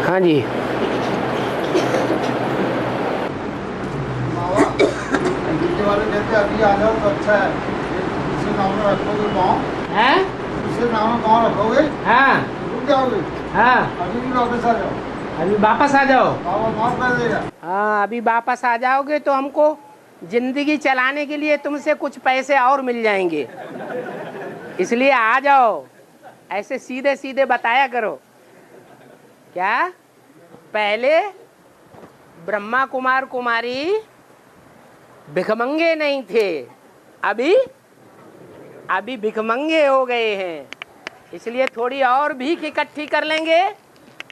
हाँ जी। वाले कहते अभी आ जाओ तो अच्छा है। इसे नाम में रखोगे गाँव? हैं? इसे नाम में गाँव रखोगे? हाँ रुक जाओगे? हाँ, अभी भी वापस आ जाओ। अभी वापस आ जाओ। माफ कर देगा। हाँ, अभी वापस आ जाओगे तो हमको जिंदगी चलाने के लिए तुमसे कुछ पैसे और मिल जाएंगे, इसलिए आ जाओ। ऐसे सीधे सीधे बताया करो। क्या पहले ब्रह्मा कुमार कुमारी भिखमंगे नहीं थे, अभी भिखमंगे हो गए हैं, इसलिए थोड़ी और भीख इकट्ठी कर लेंगे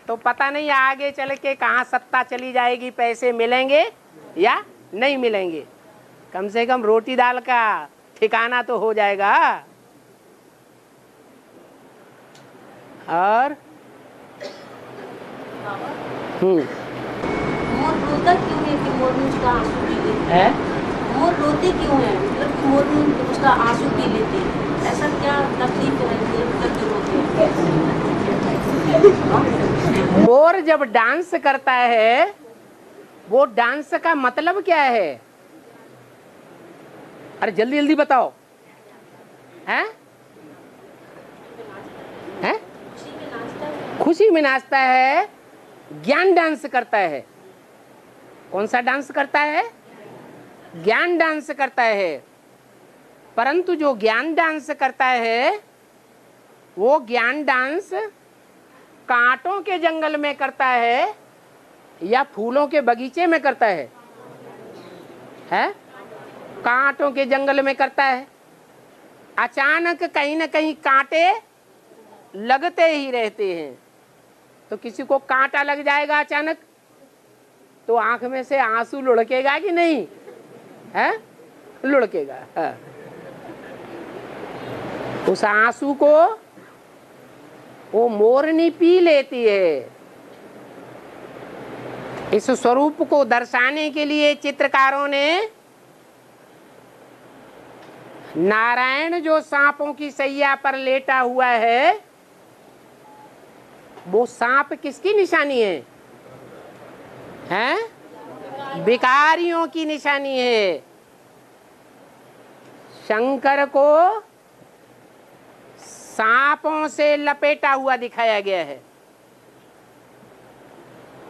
तो पता नहीं आगे चल के कहाँ सत्ता चली जाएगी, पैसे मिलेंगे या नहीं मिलेंगे। कम से कम रोटी दाल का ठिकाना तो हो जाएगा। और मोर रोता क्यों है कि मोर ने उसका आंसू पी लेते है? मोर रोते क्यों है, मतलब कि मोर ने उसका आंसू पी लेते हैं, ऐसा क्या तकलीफ है करके रोते हैं? मोर जब डांस करता है, वो डांस का मतलब क्या है? अरे जल्दी जल्दी बताओ। हैं? हैं? खुशी में नाचता है, ज्ञान डांस करता है। कौन सा डांस करता है? ज्ञान डांस करता है। परंतु जो ज्ञान डांस करता है, वो ज्ञान डांस कांटों के जंगल में करता है या फूलों के बगीचे में करता है? है? कांटों के जंगल में करता है। अचानक कहीं न कहीं कांटे लगते ही रहते हैं। तो किसी को कांटा लग जाएगा अचानक तो आंख में से आंसू लुढ़केगा कि नहीं? है? लुढ़केगा। है। उस आंसू को वो मोरनी पी लेती है। इस स्वरूप को दर्शाने के लिए चित्रकारों ने नारायण जो सांपों की सैया पर लेटा हुआ है, वो सांप किसकी निशानी है? हैं? भिखारियों की निशानी है। शंकर को सांपों से लपेटा हुआ दिखाया गया है।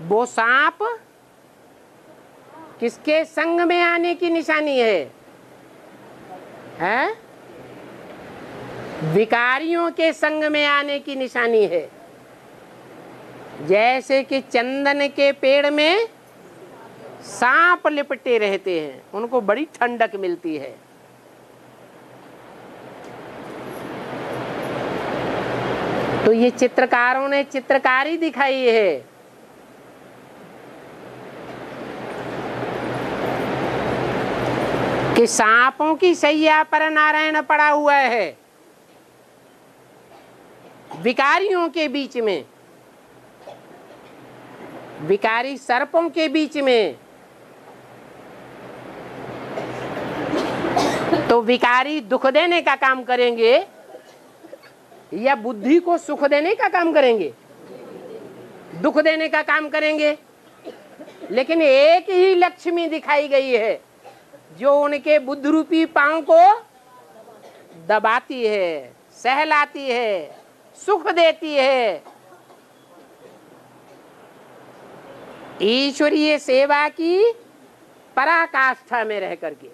वो सांप किसके संग में आने की निशानी है? हैं? भिखारियों के संग में आने की निशानी है। जैसे कि चंदन के पेड़ में सांप लिपटे रहते हैं, उनको बड़ी ठंडक मिलती है। तो ये चित्रकारों ने चित्रकारी दिखाई है। कि सांपों की सैया पर नारायण पड़ा हुआ है, विकारियों के बीच में, विकारी सर्पों के बीच में। तो विकारी दुख देने का काम करेंगे या बुद्धि को सुख देने का काम करेंगे? दुख देने का काम करेंगे। लेकिन एक ही लक्ष्मी दिखाई गई है जो उनके बुद्ध रूपी पांव को दबाती है, सहलाती है, सुख देती है। ईश्वरीय सेवा की पराकाष्ठा में रह करके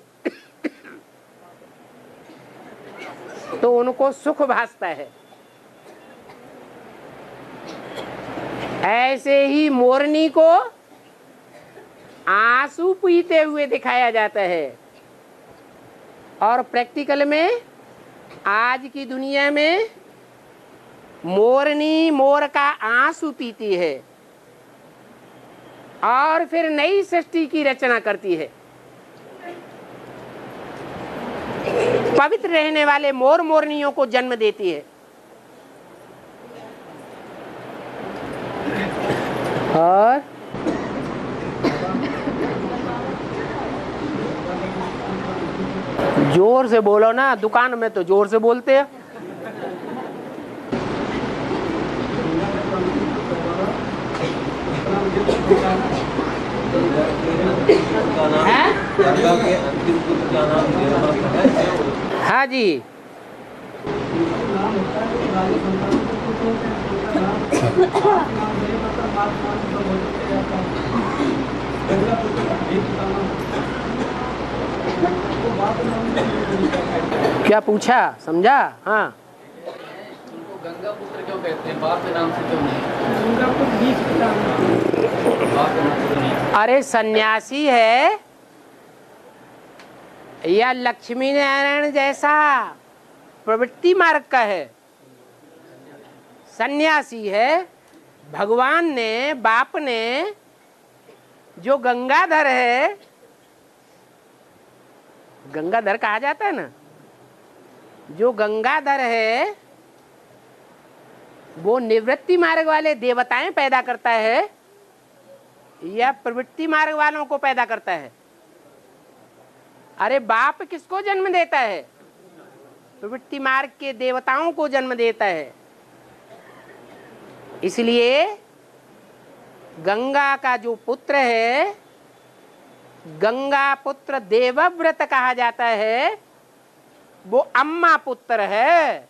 तो उनको सुख भासता है। ऐसे ही मोरनी को आंसू पीते हुए दिखाया जाता है। और प्रैक्टिकल में आज की दुनिया में मोरनी मोर का आंसू पीती है और फिर नई सृष्टि की रचना करती है। पवित्र रहने वाले मोर मोरनियों को जन्म देती है। और जोर से बोलो ना, दुकान में तो जोर से बोलते हैं। का नाम, हैं? गंगा के अंतिम पुत्र का नाम देवव्रत है। हाँ जी। क्या पूछा, समझा? हाँ, उनको गंगा पुत्र क्यों कहते हैं, बाप के नाम से क्यों नहीं? बाप के नाम से क्यों नहीं? अरे सन्यासी है या लक्ष्मी नारायण जैसा प्रवृत्ति मार्ग का है? सन्यासी है। भगवान ने, बाप ने जो गंगाधर है, गंगाधर कहा जाता है ना, जो गंगाधर है वो निवृत्ति मार्ग वाले देवताएं पैदा करता है या प्रवृत्ति मार्ग वालों को पैदा करता है? अरे बाप किसको जन्म देता है? प्रवृत्ति मार्ग के देवताओं को जन्म देता है। इसलिए गंगा का जो पुत्र है, गंगा पुत्र देवव्रत कहा जाता है, वो अम्मा पुत्र है।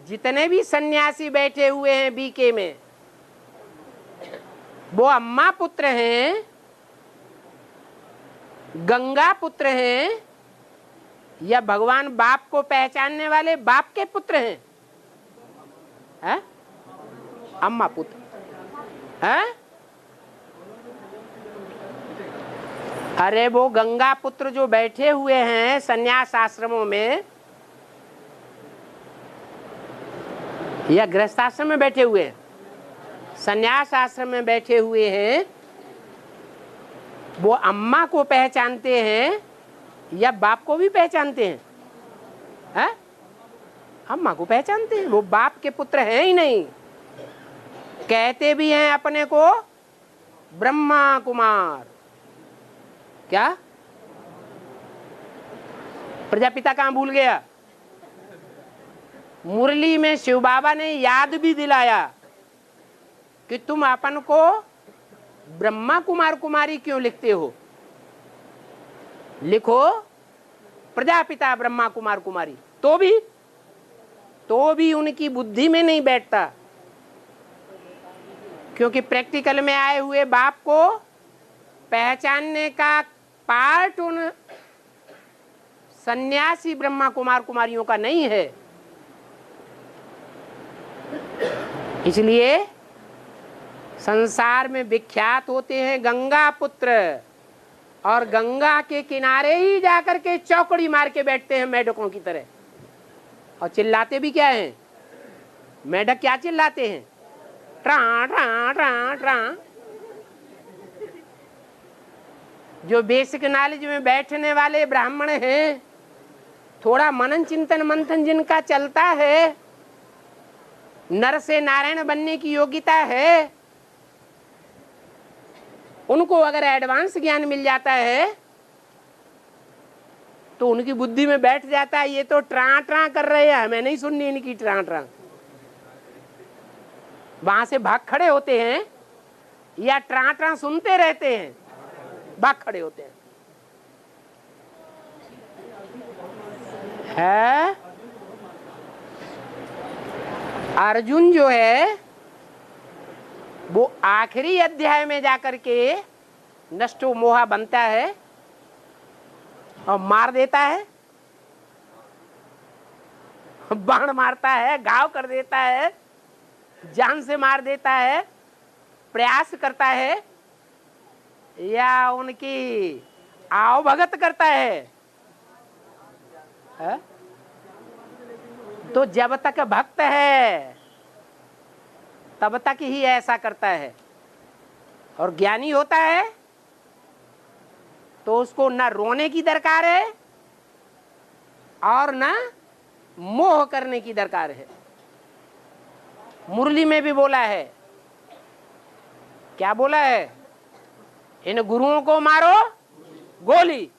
जितने भी सन्यासी बैठे हुए हैं बीके में, वो अम्मा पुत्र हैं, गंगा पुत्र हैं, या भगवान बाप को पहचानने वाले बाप के पुत्र हैं? है? अम्मा पुत्र है? अरे वो गंगा पुत्र जो बैठे हुए हैं सन्यास आश्रमों में या गृहस्थाश्रम में बैठे हुए हैं, सन्यास आश्रम में बैठे हुए हैं, वो अम्मा को पहचानते हैं या बाप को भी पहचानते हैं? है? अम्मा को पहचानते हैं। वो बाप के पुत्र हैं ही नहीं। कहते भी हैं अपने को ब्रह्मा कुमार। क्या? प्रजापिता कहाँ भूल गया? मुरली में शिव बाबा ने याद भी दिलाया कि तुम अपन को ब्रह्मा कुमार कुमारी क्यों लिखते हो? लिखो प्रजापिता ब्रह्मा कुमार कुमारी। तो भी उनकी बुद्धि में नहीं बैठता, क्योंकि प्रैक्टिकल में आए हुए बाप को पहचानने का पार्ट उन सन्यासी ब्रह्मा कुमार कुमारियों का नहीं है। इसलिए संसार में विख्यात होते हैं गंगा पुत्र, और गंगा के किनारे ही जाकर के चौकड़ी मार के बैठते हैं मेढकों की तरह, और चिल्लाते भी क्या हैं? मेढक क्या चिल्लाते हैं? ट्रा ट्रा ट्रा ट्रा। जो बेसिक नॉलेज में बैठने वाले ब्राह्मण हैं, थोड़ा मनन चिंतन मंथन जिनका चलता है, नर से नारायण बनने की योग्यता है, उनको अगर एडवांस ज्ञान मिल जाता है तो उनकी बुद्धि में बैठ जाता है ये तो ट्रा ट्रा कर रहे हैं, हमें नहीं सुननी इनकी ट्रा ट्रा। वहां से भाग खड़े होते हैं या ट्रा ट्रा सुनते रहते हैं, भाग खड़े होते हैं। है? अर्जुन जो है वो आखिरी अध्याय में जाकर के नष्टो मोहा बनता है और मार देता है, बाण मारता है, घाव कर देता है, जान से मार देता है, प्रयास करता है या उनकी आओ भगत करता है? तो जब तक भक्त है तब तक ही ऐसा करता है, और ज्ञानी होता है तो उसको ना रोने की दरकार है और ना मोह करने की दरकार है। मुरली में भी बोला है, क्या बोला है? इन गुरुओं को मारो गोली।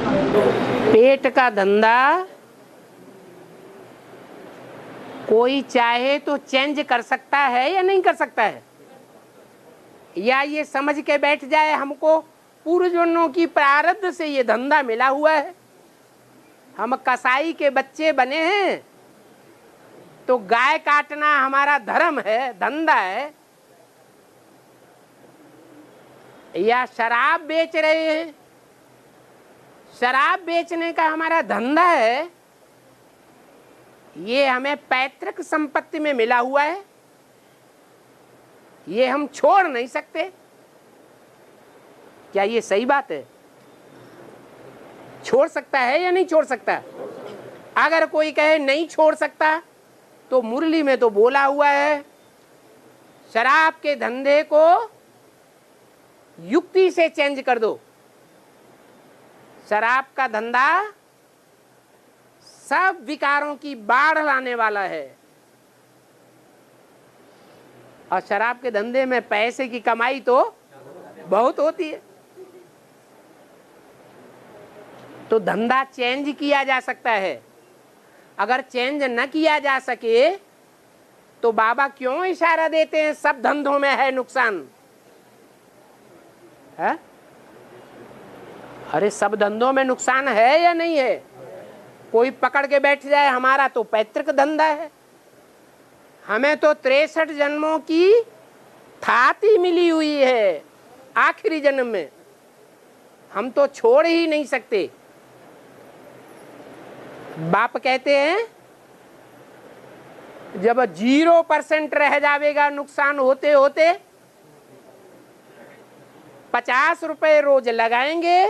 पेट का धंधा कोई चाहे तो चेंज कर सकता है या नहीं कर सकता है? या ये समझ के बैठ जाए हमको पूर्वजन्मों की प्रारब्ध से ये धंधा मिला हुआ है, हम कसाई के बच्चे बने हैं तो गाय काटना हमारा धर्म है, धंधा है? या शराब बेच रहे हैं, शराब बेचने का हमारा धंधा है, ये हमें पैतृक संपत्ति में मिला हुआ है, ये हम छोड़ नहीं सकते। क्या ये सही बात है? छोड़ सकता है या नहीं छोड़ सकता? अगर कोई कहे नहीं छोड़ सकता तो मुरली में तो बोला हुआ है शराब के धंधे को युक्ति से चेंज कर दो। शराब का धंधा सब विकारों की बाढ़ लाने वाला है और शराब के धंधे में पैसे की कमाई तो बहुत होती है। तो धंधा चेंज किया जा सकता है। अगर चेंज न किया जा सके तो बाबा क्यों इशारा देते हैं सब धंधों में है नुकसान है? अरे सब धंधों में नुकसान है या नहीं है? कोई पकड़ के बैठ जाए हमारा तो पैतृक धंधा है, हमें तो 63 जन्मों की थाती मिली हुई है, आखिरी जन्म में हम तो छोड़ ही नहीं सकते। बाप कहते हैं जब 0% रह जाएगा नुकसान होते होते 50 रुपए रोज लगाएंगे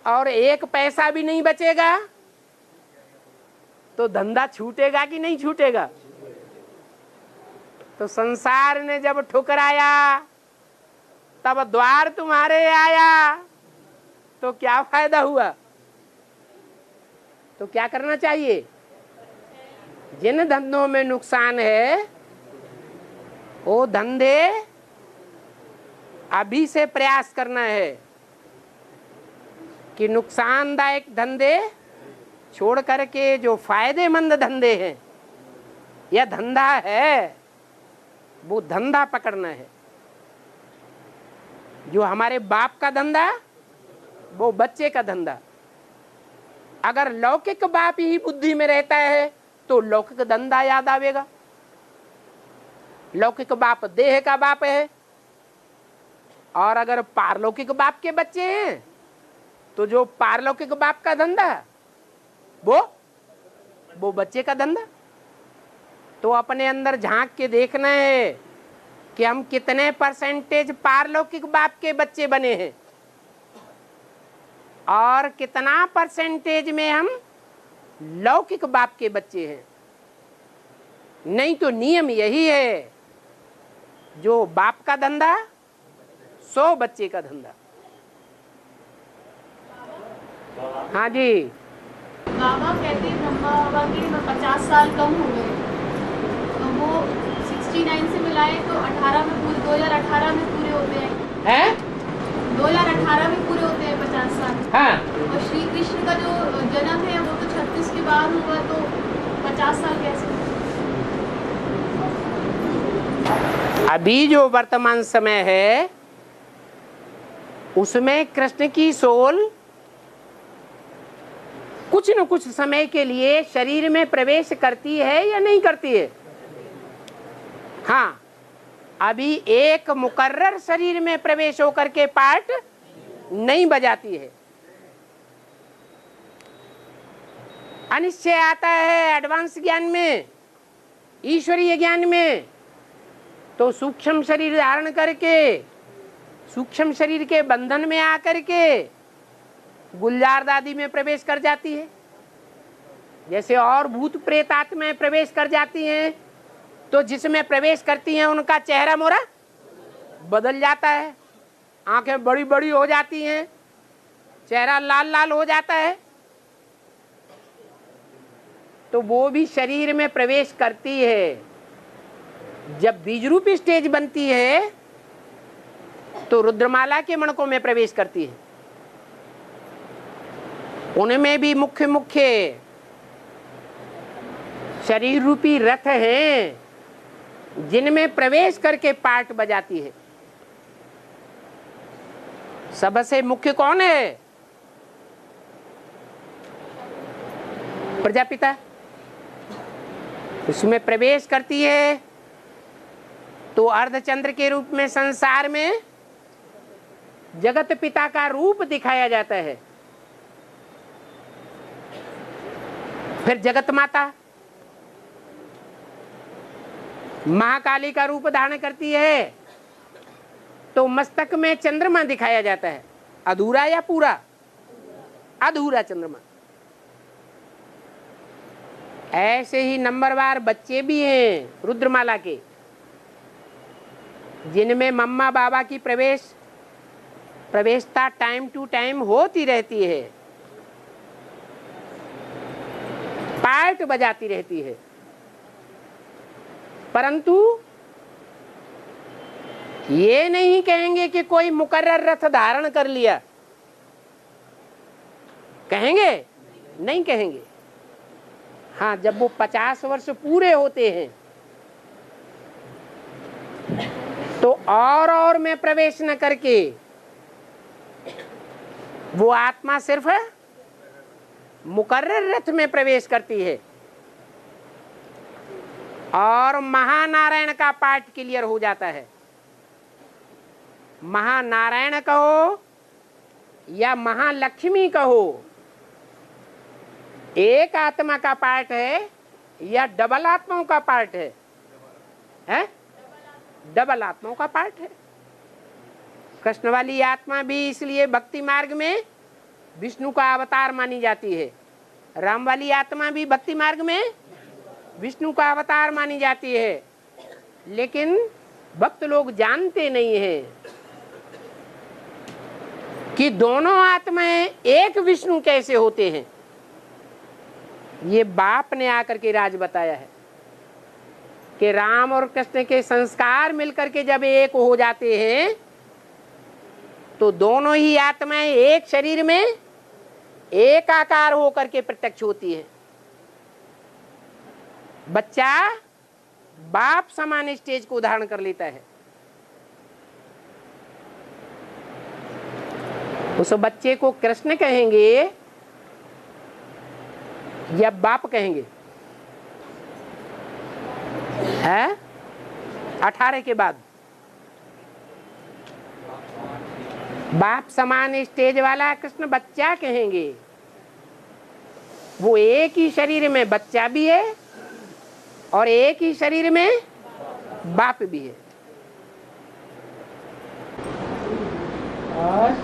और 1 पैसा भी नहीं बचेगा तो धंधा छूटेगा कि नहीं छूटेगा? तो संसार ने जब ठुकराया तब द्वार तुम्हारे आया तो क्या फायदा हुआ? तो क्या करना चाहिए? जिन धंधों में नुकसान है वो धंधे अभी से प्रयास करना है कि नुकसानदायक धंधे छोड़ करके जो फायदेमंद धंधे हैं या धंधा है वो धंधा पकड़ना है। जो हमारे बाप का धंधा वो बच्चे का धंधा। अगर लौकिक बाप ही बुद्धि में रहता है तो लौकिक धंधा याद आवेगा। लौकिक बाप देह का बाप है और अगर पारलौकिक बाप के बच्चे हैं तो जो पारलौकिक बाप का धंधा वो बच्चे का धंधा। तो अपने अंदर झांक के देखना है कि हम कितने % पारलौकिक बाप के बच्चे बने हैं और कितना % में हम लौकिक बाप के बच्चे हैं। नहीं तो नियम यही है जो बाप का धंधा सो बच्चे का धंधा। हाँ जी। बाबा कहते हैं ब्रह्मा बाबा के 50 साल कम हो गए तो वो 69 से मिलाए तो 18 में पूरे 2018 में पूरे होते हैं 2018 में पूरे होते हैं 50 साल। हाँ। और श्री कृष्ण का जो जन्म है वो तो 36 के बाद हुआ तो 50 साल कैसे? अभी जो वर्तमान समय है उसमें कृष्ण की सोल कुछ न कुछ समय के लिए शरीर में प्रवेश करती है या नहीं करती है? हाँ, अभी एक मुकर्रर शरीर में प्रवेश होकर के पार्ट नहीं बजाती है। अनिश्चय आता है एडवांस ज्ञान में, ईश्वरीय ज्ञान में, तो सूक्ष्म शरीर धारण करके सूक्ष्म शरीर के बंधन में आकर के गुलजार दादी में प्रवेश कर जाती है। जैसे और भूत प्रेत आत्माएं प्रवेश कर जाती हैं तो जिसमें प्रवेश करती हैं उनका चेहरा मोरा बदल जाता है, आंखें बड़ी बड़ी हो जाती हैं, चेहरा लाल लाल हो जाता है। तो वो भी शरीर में प्रवेश करती है। जब बीज रूपी स्टेज बनती है तो रुद्रमाला के मणकों में प्रवेश करती है। उनमें भी मुख्य मुख्य शरीर रूपी रथ हैं जिनमें प्रवेश करके पार्ट बजाती है। सबसे मुख्य कौन है? प्रजापिता। उसमें प्रवेश करती है तो अर्धचंद्र के रूप में संसार में जगत पिता का रूप दिखाया जाता है। फिर जगत माता महाकाली का रूप धारण करती है तो मस्तक में चंद्रमा दिखाया जाता है। अधूरा या पूरा? अधूरा चंद्रमा। ऐसे ही नंबरवार बच्चे भी हैं रुद्रमाला के, जिनमें मम्मा बाबा की प्रवेशता टाइम टू टाइम होती रहती है, पार्ट बजाती रहती है, परंतु ये नहीं कहेंगे कि कोई मुकर्रर रथ धारण कर लिया। कहेंगे? नहीं कहेंगे। हाँ, जब वो 50 वर्ष पूरे होते हैं तो और में प्रवेश न करके वो आत्मा सिर्फ मुकर्रर रथ में प्रवेश करती है और महानारायण का पाठ क्लियर हो जाता है। महानारायण कहो या महालक्ष्मी कहो, एक आत्मा का पार्ट है या डबल आत्माओं का पार्ट है? हैं? डबल आत्माओं का पार्ट है। कृष्ण वाली आत्मा भी इसलिए भक्ति मार्ग में विष्णु का अवतार मानी जाती है। राम वाली आत्मा भी भक्ति मार्ग में विष्णु का अवतार मानी जाती है, लेकिन भक्त लोग जानते नहीं हैं कि दोनों आत्माएं एक विष्णु कैसे होते हैं। ये बाप ने आकर के राज बताया है कि राम और कृष्ण के संस्कार मिलकर के जब एक हो जाते हैं तो दोनों ही आत्माएं एक शरीर में एक आकार होकर के प्रत्यक्ष होती है। बच्चा बाप समान स्टेज को धारण कर लेता है। उस बच्चे को कृष्ण कहेंगे या बाप कहेंगे? है 18 के बाद बाप समान स्टेज वाला कृष्ण बच्चा कहेंगे। वो एक ही शरीर में बच्चा भी है और एक ही शरीर में बाप भी है। और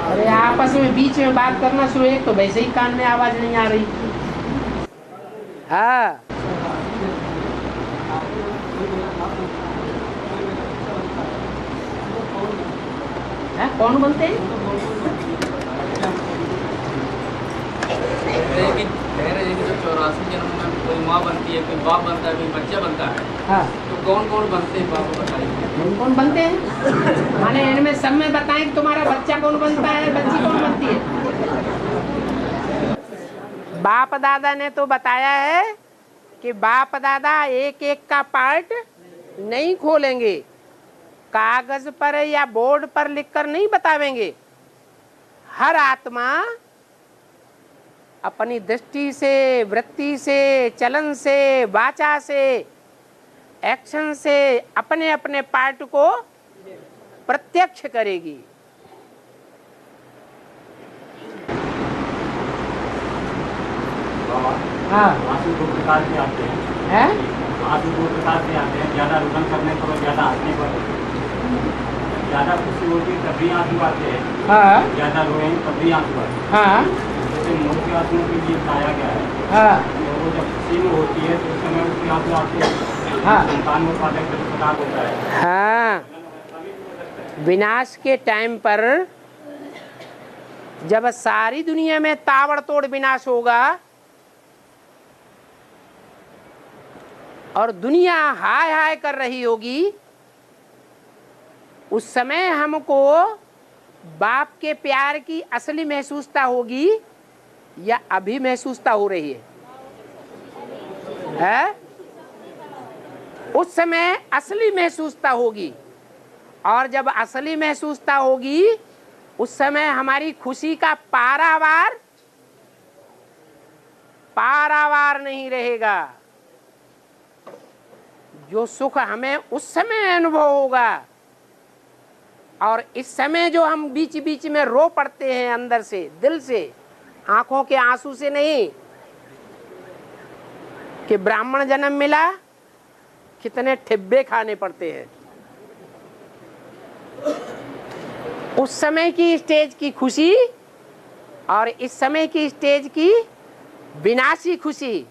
अरे आपस में बीच में बात करना शुरू, एक तो वैसे ही कान में आवाज नहीं आ रही। हाँ, कौन बनते हैं? जो 84 जन्म में कोई माँ बनती है, कोई बाप बनता है, कोई बच्चा बनता है। हाँ। तो कौन कौन बनते हैं बाप बताइए? कौन कौन बनते हैं माने इनमें सब में बताएं कि तुम्हारा बच्चा कौन बनता है, बच्ची कौन बनती है? बाप दादा ने तो बताया है कि बाप दादा एक एक का पार्ट नहीं खोलेंगे, कागज पर या बोर्ड पर लिखकर नहीं बतावेंगे। हर आत्मा अपनी दृष्टि से, वृत्ति से, चलन से, वाचा से, एक्शन से अपने अपने पार्ट को प्रत्यक्ष करेगी। हाँ, आंसू दो प्रकार के आते हैं। आंसू दो प्रकार के आते हैं, ज्यादा रुदन करने पर और ज्यादा हंसने पर। ज्यादा खुशी होती है तब भी आंसू आते हैं। हाँ, ज्यादा रोए तब भी आंसू आते हैं। हाँ, जैसे मोह के आंसुओं के लिए बताया गया है। हाँ, तो वो जब खुशी में होती है तो उस समय उसकी आंसू आते हैं। हाँ। संतान में उत्पादक जब प्रताप होता है। हाँ, विनाश के टाइम पर जब सारी दुनिया में ताबड़तोड़ विनाश होगा और दुनिया हाय हाय कर रही होगी, उस समय हमको बाप के प्यार की असली महसूसता होगी या अभी महसूसता हो रही है? उस समय असली महसूसता होगी, और जब असली महसूसता होगी उस समय हमारी खुशी का पारावार नहीं रहेगा। जो सुख हमें उस समय अनुभव होगा, और इस समय जो हम बीच बीच में रो पड़ते हैं अंदर से, दिल से, आंखों के आंसू से नहीं, कि ब्राह्मण जन्म मिला, कितने ठिब्बे खाने पड़ते हैं, उस समय की स्टेज की खुशी और इस समय की स्टेज की विनाशी खुशी,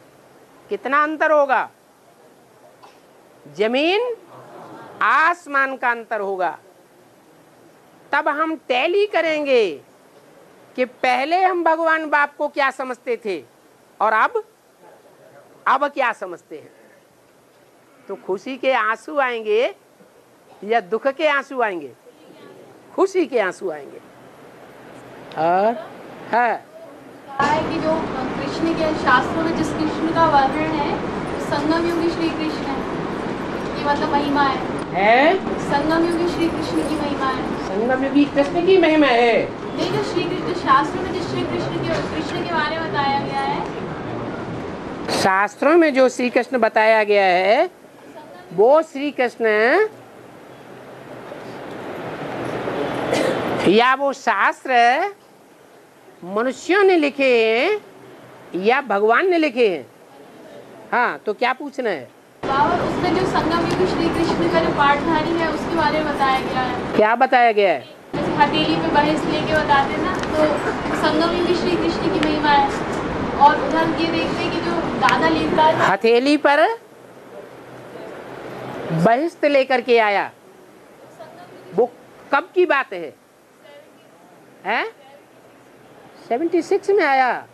कितना अंतर होगा? जमीन आसमान का अंतर होगा। तब हम टैली करेंगे कि पहले हम भगवान बाप को क्या समझते थे और अब क्या समझते हैं। तो खुशी के आंसू आएंगे या दुख के आंसू आएंगे? खुशी के आंसू आएंगे। और है कि जो कृष्ण के शास्त्रों में जिस कृष्ण का वर्णन है, संगम युगी श्री कृष्ण है, ये मतलब महिमा है। संगम युगी श्री कृष्ण की महिमा है। संगम युगी कृष्ण की महिमा है। नहीं, जो श्री कृष्ण शास्त्रों में जिस श्री कृष्ण के बारे में बताया गया है, शास्त्रों में जो श्री कृष्ण बताया गया है, वो श्री कृष्ण या वो शास्त्र मनुष्यों ने लिखे हैं या भगवान ने लिखे हैं? हाँ, तो क्या पूछना है? बाबा, उसमें जो संगम युगी श्री कृष्ण का जो पाठधारी है उसके बारे में बताया गया है। क्या बताया गया है? जैसे हथेली पे बहस लेके बताते ना, तो संगम युगी श्री कृष्ण की महिमा है। और उधर ये देखते कि जो दादा लेता है, हथेली पर बहिष्त लेकर के आया, वो कब की बात है? 76 में आया।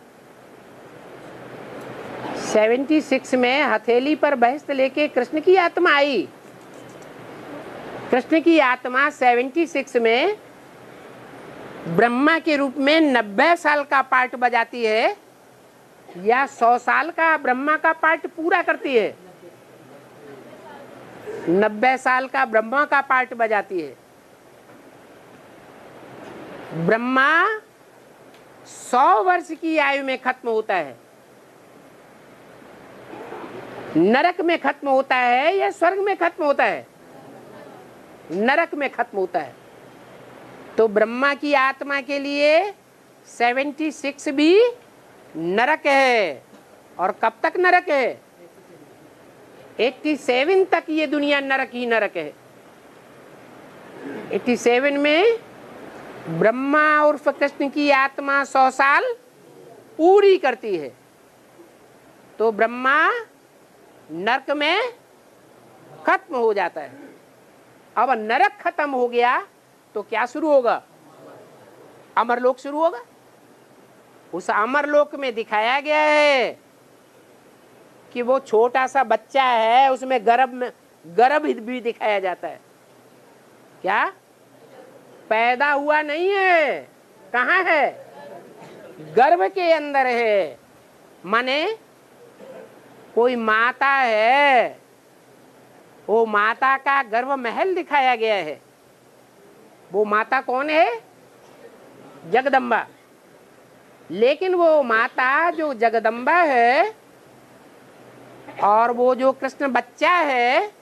76 में हथेली पर बहिष्त लेके कृष्ण की आत्मा आई। कृष्ण की आत्मा 76 में ब्रह्मा के रूप में 90 साल का पार्ट बजाती है या 100 साल का ब्रह्मा का पार्ट पूरा करती है? 90 साल का ब्रह्मा का पार्ट बजाती है। ब्रह्मा 100 वर्ष की आयु में खत्म होता है। नरक में खत्म होता है या स्वर्ग में खत्म होता है? नरक में खत्म होता है। तो ब्रह्मा की आत्मा के लिए 76 भी नरक है। और कब तक नरक है? 87 तक ये दुनिया नरक ही नरक है। 87 में ब्रह्मा उर्फ कृष्ण की आत्मा 100 साल पूरी करती है, तो ब्रह्मा नरक में खत्म हो जाता है। अब नरक खत्म हो गया तो क्या शुरू होगा? अमरलोक शुरू होगा। उस अमरलोक में दिखाया गया है कि वो छोटा सा बच्चा है, उसमें गर्भ भी दिखाया जाता है। क्या पैदा हुआ नहीं है? कहाँ है? गर्भ के अंदर है। माने कोई माता है, वो माता का गर्भ महल दिखाया गया है। वो माता कौन है? जगदम्बा। लेकिन वो माता जो जगदम्बा है और वो जो कृष्ण बच्चा है,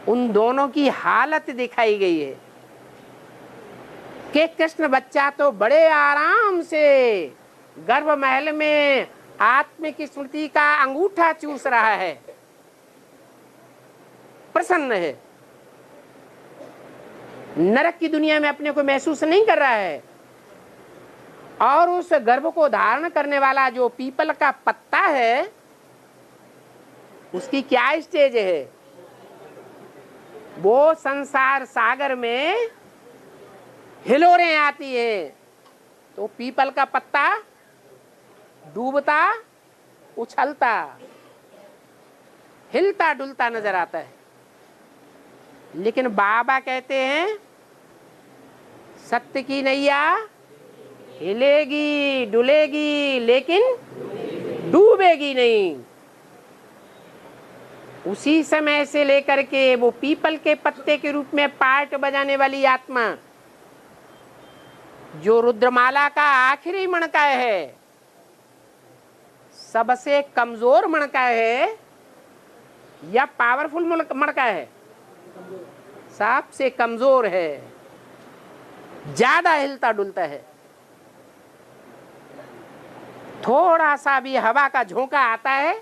उन दोनों की हालत दिखाई गई है कि कृष्ण बच्चा तो बड़े आराम से गर्भ महल में आत्मिक स्मृति का अंगूठा चूस रहा है, प्रसन्न है। नरक की दुनिया में अपने को महसूस नहीं कर रहा है। और उस गर्भ को धारण करने वाला जो पीपल का पत्ता है उसकी क्या स्टेज है? वो संसार सागर में हिलोरें आती हैं, तो पीपल का पत्ता डूबता उछलता हिलता डुलता नजर आता है। लेकिन बाबा कहते हैं सत्य की नैया हिलेगी डुलेगी लेकिन डूबेगी नहीं। उसी समय से लेकर के वो पीपल के पत्ते के रूप में पार्ट बजाने वाली आत्मा जो रुद्रमाला का आखिरी मणका है, सबसे कमजोर मणका है या पावरफुल मणका है? सबसे कमजोर है, ज्यादा हिलता डुलता है। थोड़ा सा भी हवा का झोंका आता है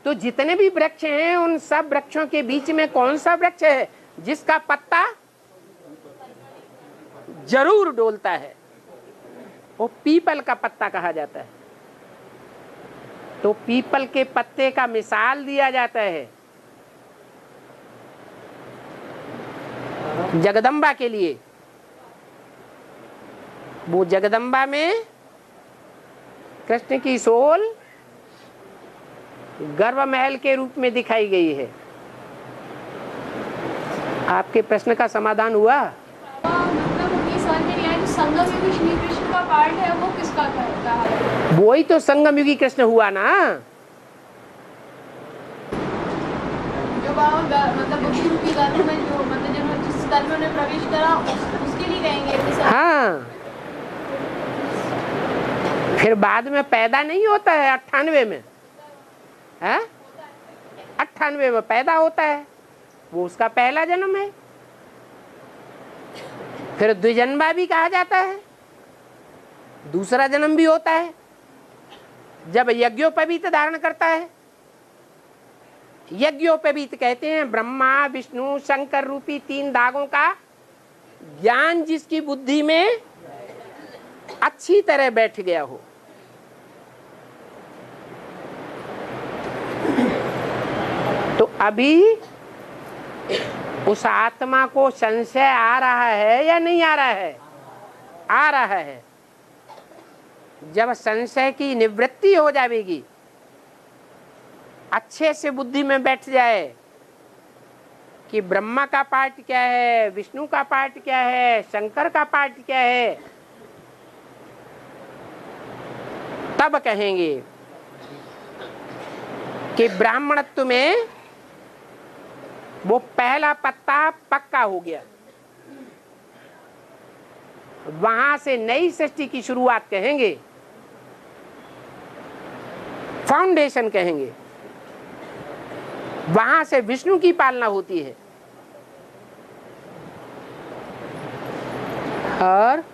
तो जितने भी वृक्ष हैं उन सब वृक्षों के बीच में कौन सा वृक्ष है जिसका पत्ता जरूर डोलता है? वो पीपल का पत्ता कहा जाता है। तो पीपल के पत्ते का मिसाल दिया जाता है जगदम्बा के लिए। वो जगदम्बा में कृष्ण की सोल गर्भ महल के रूप में दिखाई गई है। आपके प्रश्न का समाधान हुआ? मतलब ये समझ में नहीं आया, जो संगम युगी श्री कृष्ण का पार्ट है वो किसका कहा है? वही तो संगम युगी कृष्ण हुआ ना। जो बाबा मतलब बुद्धि रूपी गर्भ में जो मतलब जब जिस गर्भ में प्रवेश करा उसके लिए कहेंगे। हाँ, फिर बाद में पैदा नहीं होता है 98 में, है 98 में पैदा होता है, वो उसका पहला जन्म है। फिर द्विजन्मा भी कहा जाता है, दूसरा जन्म भी होता है जब यज्ञोपवीत धारण करता है। यज्ञोपवीत कहते हैं ब्रह्मा विष्णु शंकर रूपी 3 धागों का ज्ञान जिसकी बुद्धि में अच्छी तरह बैठ गया हो। तो अभी उस आत्मा को संशय आ रहा है या नहीं आ रहा है? आ रहा है। जब संशय की निवृत्ति हो जाएगी, अच्छे से बुद्धि में बैठ जाए कि ब्रह्मा का पार्ट क्या है, विष्णु का पार्ट क्या है, शंकर का पार्ट क्या है, तब कहेंगे कि ब्राह्मणत्व में वो पहला पत्ता पक्का हो गया। वहां से नई सृष्टि की शुरुआत कहेंगे, फाउंडेशन कहेंगे। वहां से विष्णु की पालना होती है। और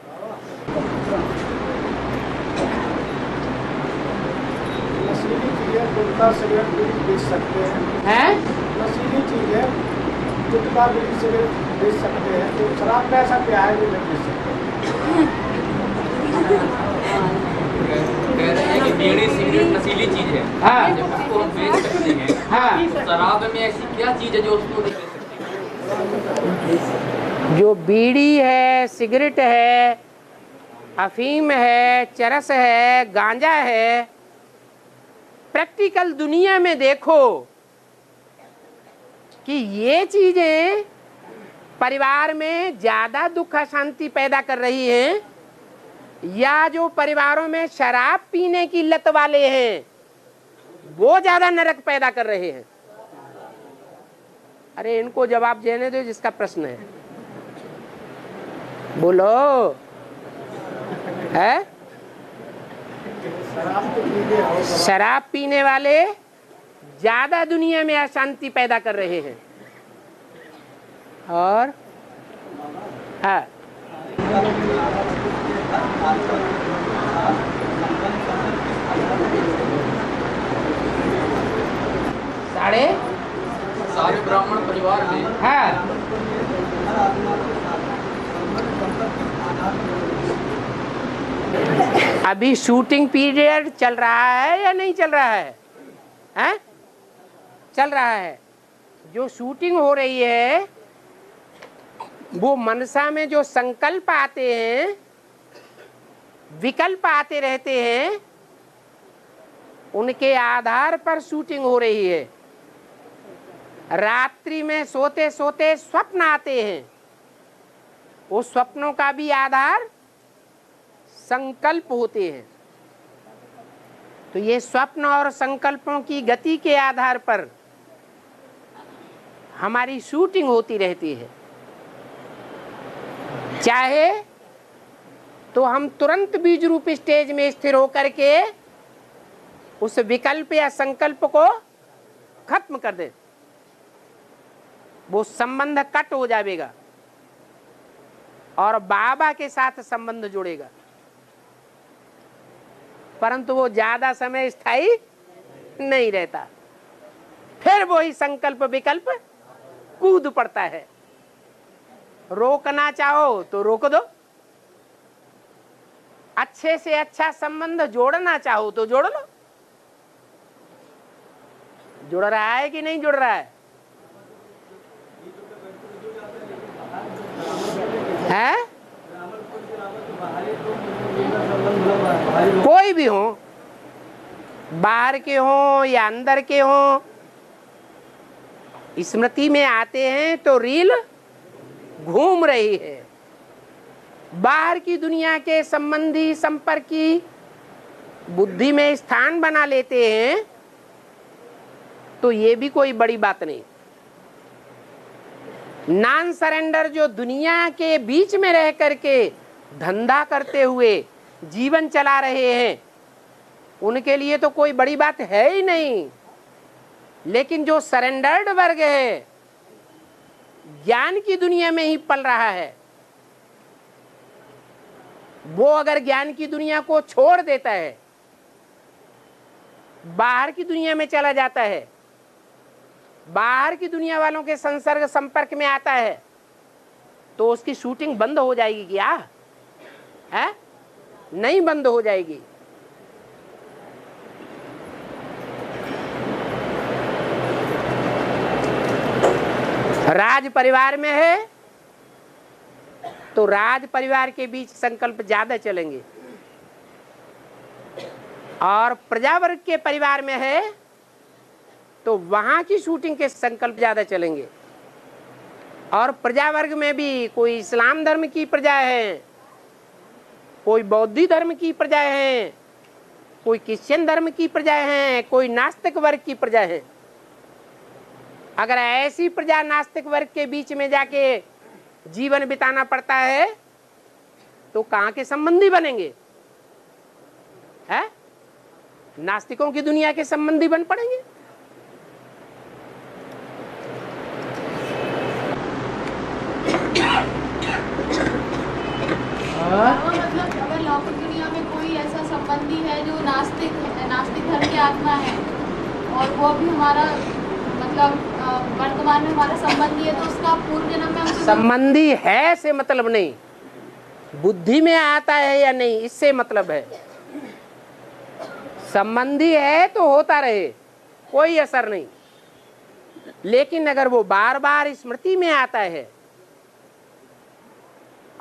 नशीली चीजें गुटखा सिगरेट बीड़ी बेच सकते हैं। नशीली चीजें गुटखा बीड़ी सिगरेट बेच सकते हैं, तो शराब में ऐसा क्या है जो नहीं बेच सकते? कह रहे हैं कि बीड़ी सिगरेट नशीली चीज है। हाँ। जब उसको हम बेच सकते हैं, हाँ। तो शराब में ऐसी क्या चीज है जो उसको नहीं बेच सकते? जो बीड़ी है, सिगरेट है, अफीम है, चरस है, गांजा है, प्रैक्टिकल दुनिया में देखो कि ये चीजें परिवार में ज्यादा दुख अशांति पैदा कर रही हैं या जो परिवारों में शराब पीने की लत वाले हैं वो ज्यादा नरक पैदा कर रहे हैं? अरे इनको जवाब देने दो जिसका प्रश्न है, बोलो। है शराब पीने वाले ज्यादा दुनिया में अशांति पैदा कर रहे हैं। और हाँ, सारे ब्राह्मण परिवार में हाँ, 1 अभी शूटिंग पीरियड चल रहा है या नहीं चल रहा है? हैं? चल रहा है। जो शूटिंग हो रही है वो मनसा में जो संकल्प आते हैं, विकल्प आते रहते हैं, उनके आधार पर शूटिंग हो रही है। रात्रि में सोते सोते स्वप्न आते हैं, उस स्वप्नों का भी आधार संकल्प होते हैं। तो ये स्वप्न और संकल्पों की गति के आधार पर हमारी शूटिंग होती रहती है। चाहे तो हम तुरंत बीज रूप स्टेज में स्थिर होकर के उस विकल्प या संकल्प को खत्म कर दे, वो संबंध कट हो जाएगा और बाबा के साथ संबंध जुड़ेगा, परंतु वो ज्यादा समय स्थायी नहीं रहता। फिर वही संकल्प विकल्प कूद पड़ता है। रोकना चाहो तो रोक दो, अच्छे से अच्छा संबंध जोड़ना चाहो तो जोड़ लो। जुड़ रहा है कि नहीं जुड़ रहा है? है? कोई भी हो, बाहर के हो या अंदर के हो, स्मृति में आते हैं तो रील घूम रही है। बाहर की दुनिया के संबंधी संपर्की बुद्धि में स्थान बना लेते हैं तो ये भी कोई बड़ी बात नहीं। नॉन सरेंडर जो दुनिया के बीच में रह करके धंधा करते हुए जीवन चला रहे हैं, उनके लिए तो कोई बड़ी बात है ही नहीं। लेकिन जो सरेंडर्ड वर्ग है, ज्ञान की दुनिया में ही पल रहा है, वो अगर ज्ञान की दुनिया को छोड़ देता है, बाहर की दुनिया में चला जाता है, बाहर की दुनिया वालों के संसर्ग संपर्क में आता है, तो उसकी शूटिंग बंद हो जाएगी क्या? है? नहीं बंद हो जाएगी। राज परिवार में है तो राज परिवार के बीच संकल्प ज्यादा चलेंगे, और प्रजा वर्ग के परिवार में है तो वहां की शूटिंग के संकल्प ज्यादा चलेंगे। और प्रजा वर्ग में भी कोई इस्लाम धर्म की प्रजा है, कोई बौद्ध धर्म की प्रजा है, कोई क्रिश्चियन धर्म की प्रजा है, कोई नास्तिक वर्ग की प्रजा है। अगर ऐसी प्रजा नास्तिक वर्ग के बीच में जाके जीवन बिताना पड़ता है तो कहाँ के संबंधी बनेंगे? है? नास्तिकों की दुनिया के संबंधी बन पड़ेंगे। मतलब अगर लौकिक दुनिया में कोई ऐसा संबंधी है जो नास्तिक धर्म की आत्मा है और वो भी हमारा मतलब वर्तमान में हमारा संबंधी है, तो उसका पूर्व जन्म में हमसे संबंधी है से मतलब नहीं, बुद्धि में आता है या नहीं इससे मतलब है। संबंधी है तो होता रहे, कोई असर नहीं। लेकिन अगर वो बार बार स्मृति में आता है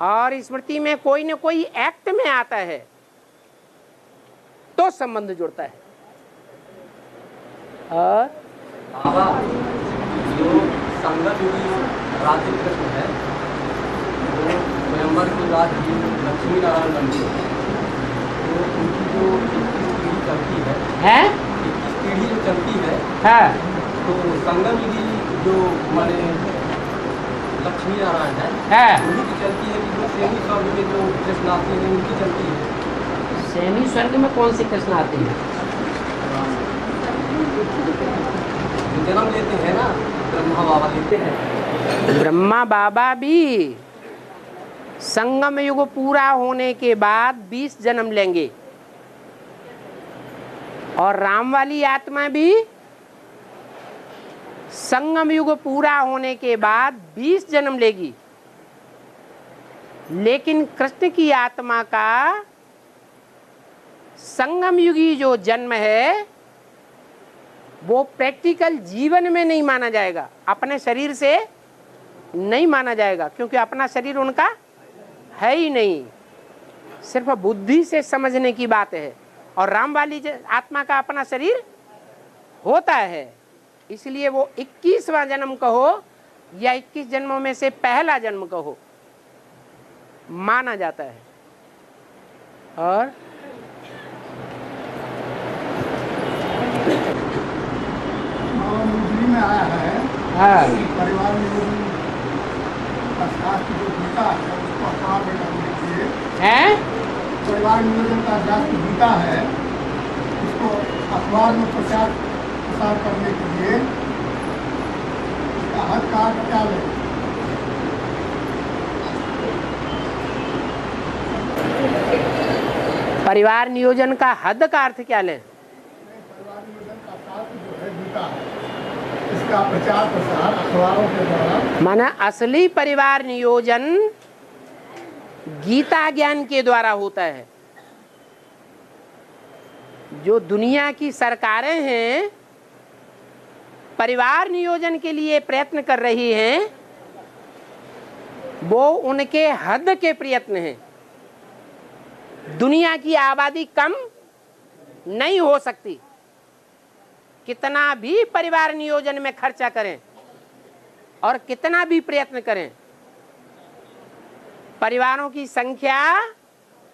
और स्मृति में कोई न कोई एक्ट में आता है तो संबंध जुड़ता है। और बाबा जो संगत योगी राधे कृष्ण है, वो स्वयंवर के बाद लक्ष्मी नारायण बने, तो उनकी जो 21 पीढ़ी चलती है 21 पीढ़ी जो चलती है, तो संगम योगी जो हमारे लक्ष्मी नारायण है उन्हीं की चलती है कि जो सेमी स्वर्ग में जो कृष्ण आते हैं उनकी चलती है। सेमी स्वर्ग में कौन से कृष्ण आते हैं? जन्म लेते हैं ना, ब्रह्मा बाबा लेते हैं। ब्रह्मा बाबा भी संगम युग पूरा होने के बाद 20 जन्म लेंगे, और राम वाली आत्मा भी संगम युग पूरा होने के बाद 20 जन्म लेगी। लेकिन कृष्ण की आत्मा का संगम युगी जो जन्म है वो प्रैक्टिकल जीवन में नहीं माना जाएगा, अपने शरीर से नहीं माना जाएगा, क्योंकि अपना शरीर उनका है ही नहीं, सिर्फ बुद्धि से समझने की बात है। और राम वाली आत्मा का अपना शरीर होता है, इसलिए वो 21वां जन्म कहो या 21 जन्मों में से पहला जन्म कहो माना जाता है। और हिंदी में आया है, हाँ, परिवार नियोजन का शास्त्र जो गीता है उसको अखबार में डालने के लिए, है परिवार नियोजन का शास्त्र गीता है उसको अखबार में प्रचार प्रसार करने के लिए इसका हद का अर्थ क्या ले? परिवार नियोजन का हद का अर्थ क्या लें? परिवार नियोजन का शास्त्र जो है गीता है, इसका प्रचार प्रसार अखबारों के द्वारा, माना असली परिवार नियोजन गीता ज्ञान के द्वारा होता है। जो दुनिया की सरकारें हैं परिवार नियोजन के लिए प्रयत्न कर रही हैं, वो उनके हद के प्रयत्न हैं। दुनिया की आबादी कम नहीं हो सकती, कितना भी परिवार नियोजन में खर्चा करें और कितना भी प्रयत्न करें, परिवारों की संख्या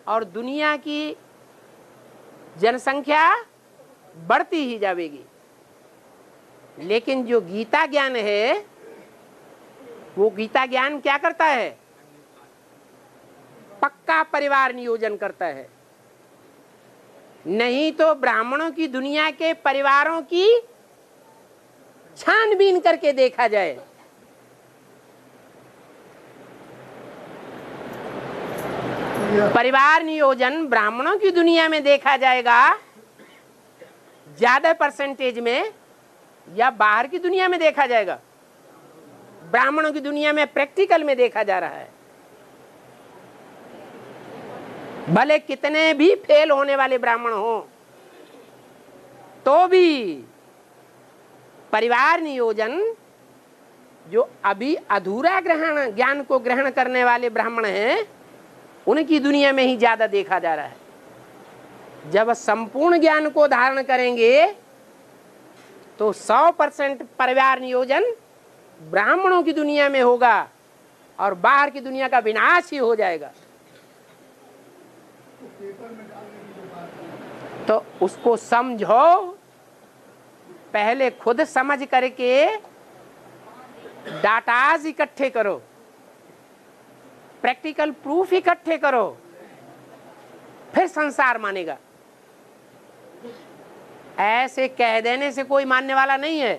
और दुनिया की जनसंख्या बढ़ती ही जाएगी। लेकिन जो गीता ज्ञान है वो गीता ज्ञान क्या करता है? पक्का परिवार नियोजन करता है। नहीं तो ब्राह्मणों की दुनिया के परिवारों की छानबीन करके देखा जाए, परिवार नियोजन ब्राह्मणों की दुनिया में देखा जाएगा ज्यादा परसेंटेज में या बाहर की दुनिया में देखा जाएगा? ब्राह्मणों की दुनिया में प्रैक्टिकल में देखा जा रहा है। भले कितने भी फेल होने वाले ब्राह्मण हो तो भी परिवार नियोजन जो अभी अधूरा ग्रहण ज्ञान को ग्रहण करने वाले ब्राह्मण हैं उनकी दुनिया में ही ज्यादा देखा जा रहा है। जब संपूर्ण ज्ञान को धारण करेंगे तो 100% परिवार नियोजन ब्राह्मणों की दुनिया में होगा और बाहर की दुनिया का विनाश ही हो जाएगा। तो उसको समझो, पहले खुद समझ करके डाटाज इकट्ठे करो, प्रैक्टिकल प्रूफ इकट्ठे करो, फिर संसार मानेगा। ऐसे कह देने से कोई मानने वाला नहीं है।